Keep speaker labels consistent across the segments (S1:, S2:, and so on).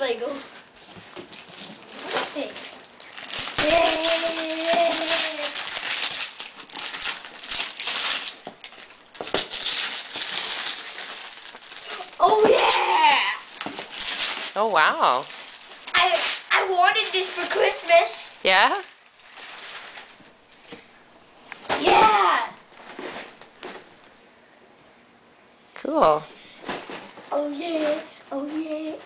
S1: Lego. Okay. Oh yeah!
S2: Oh wow.
S1: I wanted this for Christmas.
S2: Yeah?
S1: Yeah.
S2: Cool.
S1: Oh yeah. Oh yeah.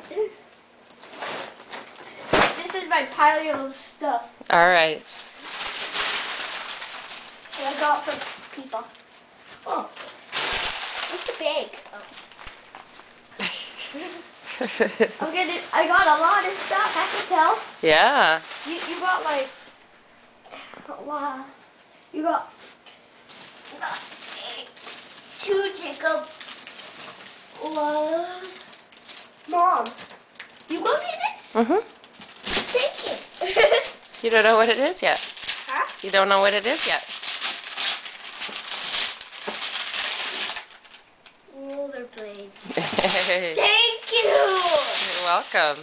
S1: This is my pile of stuff
S2: Alright.
S1: that I got from people. Oh. What's the bag? Oh. I got a lot of stuff, I can tell.
S2: Yeah.
S1: You got like a lot. You got 2 Jacob. One. Mom, you got me this?
S2: Mm-hmm.
S1: Take it.
S2: You don't know what it is yet.
S1: Huh?
S2: You don't know what it is yet.
S1: Rollerblades.
S2: You're
S1: Thank you.
S2: welcome.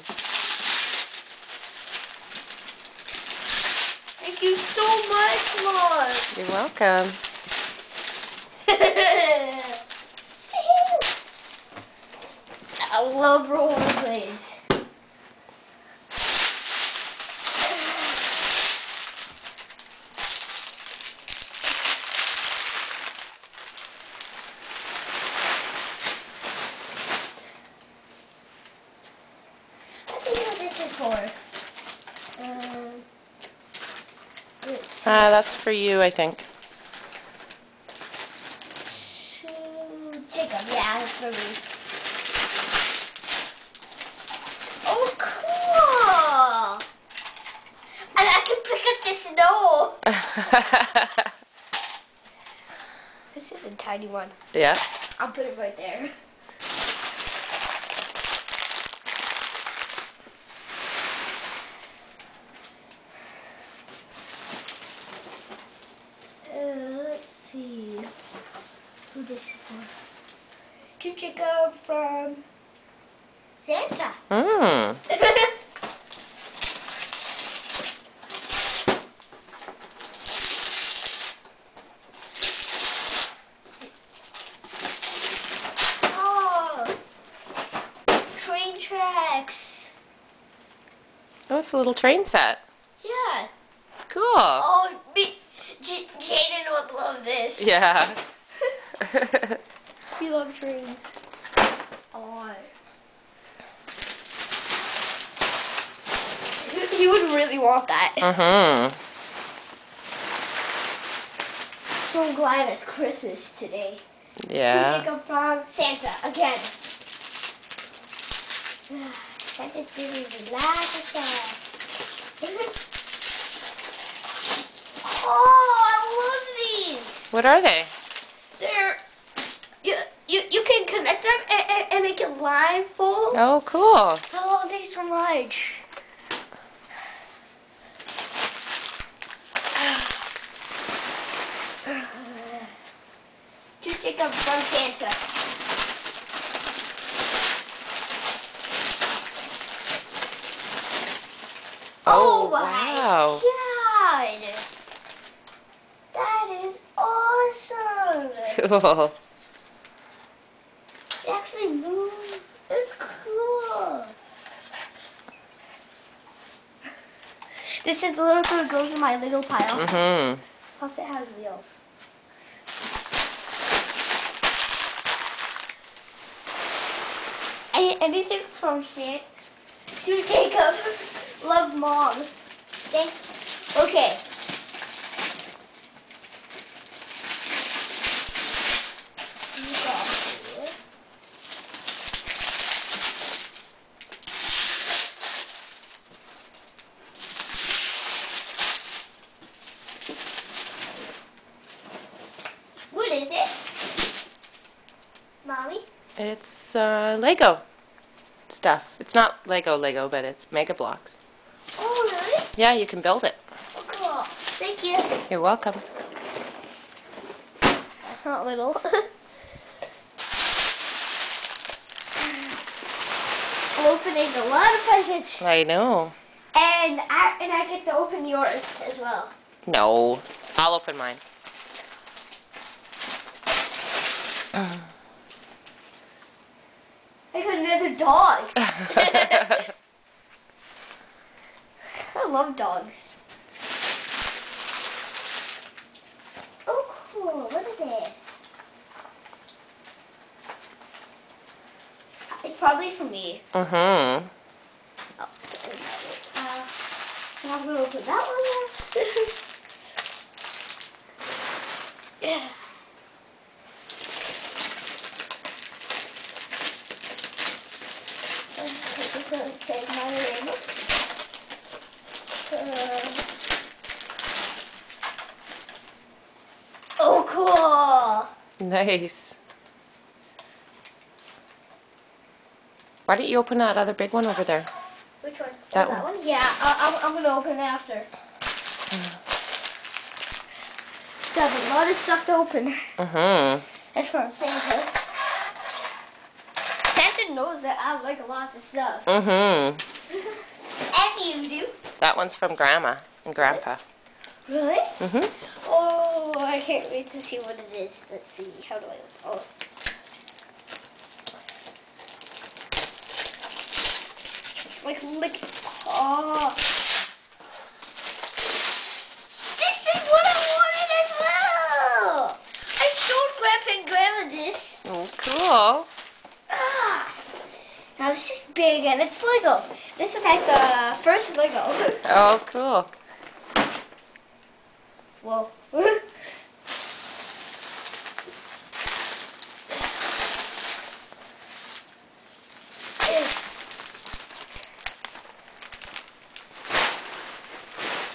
S1: Thank you so much, Mom.
S2: You're welcome.
S1: I love rollerblades. I think what this is for. Let's see.
S2: That's for you, I think.
S1: Jacob, yeah, that's for me. Oh, cool! And I can pick up the snow. This is a tiny one.
S2: Yeah.
S1: I'll put it right there. Let's see who this is for. To Jacob from Santa.
S2: Mm.
S1: Oh, train tracks.
S2: Oh, it's a little train set.
S1: Yeah.
S2: Cool.
S1: Oh, Jaden would love this.
S2: Yeah.
S1: He loves trains a lot. He would really want that.
S2: Mm-hmm.
S1: So I'm glad it's Christmas today.
S2: Yeah.
S1: To Jacob from Santa again. Santa's giving me lots of stuff. Oh, I love these.
S2: What are they?
S1: They're you can connect them and make it line full.
S2: Oh, cool.
S1: I love these so much. To Jacob from Santa.
S2: Oh,
S1: my
S2: wow.
S1: God! That is awesome!
S2: Cool.
S1: It actually moves. It's cool. This is the little clue that goes in my little pile.
S2: Mm-hmm.
S1: Plus it has wheels. Anything from Santa to Jacob. Love Mom. Thanks. Okay. What is it? Mommy?
S2: It's Lego stuff. It's not Lego, but it's Mega Bloks.
S1: Oh, really?
S2: Yeah, you can build it.
S1: Oh, cool. Thank you.
S2: You're welcome.
S1: That's not little. opening a lot of presents,
S2: I know.
S1: and I get to open yours as well.
S2: No. I'll open mine.
S1: I got another dog. I love dogs. Oh, cool. What is this? It's probably for me.
S2: Mm-hmm.
S1: Oh, I'm going to open that one next. Yeah. I'm just going to save my name. Oh, cool.
S2: Nice. Why don't you open that other big one over there?
S1: Which one?
S2: That
S1: That one? Yeah, I'm going to open it after. Got a lot of stuff to open.
S2: Mm-hmm.
S1: That's from Santa. Santa knows that I like lots of stuff.
S2: Mm-hmm.
S1: And you do.
S2: That one's from Grandma and Grandpa.
S1: Really?
S2: Mm-hmm.
S1: Oh, I can't wait to see what it is. Let's see. How do I... Oh. Like, look. Oh. This is what I wanted as well. I showed Grandpa and Grandma this.
S2: Oh, cool.
S1: Ah. Now this is big and it's Lego. This is like the first Lego.
S2: Oh, cool.
S1: Whoa.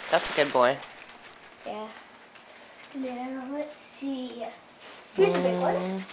S2: That's a good boy.
S1: Yeah. Now let's see. Here's a big one.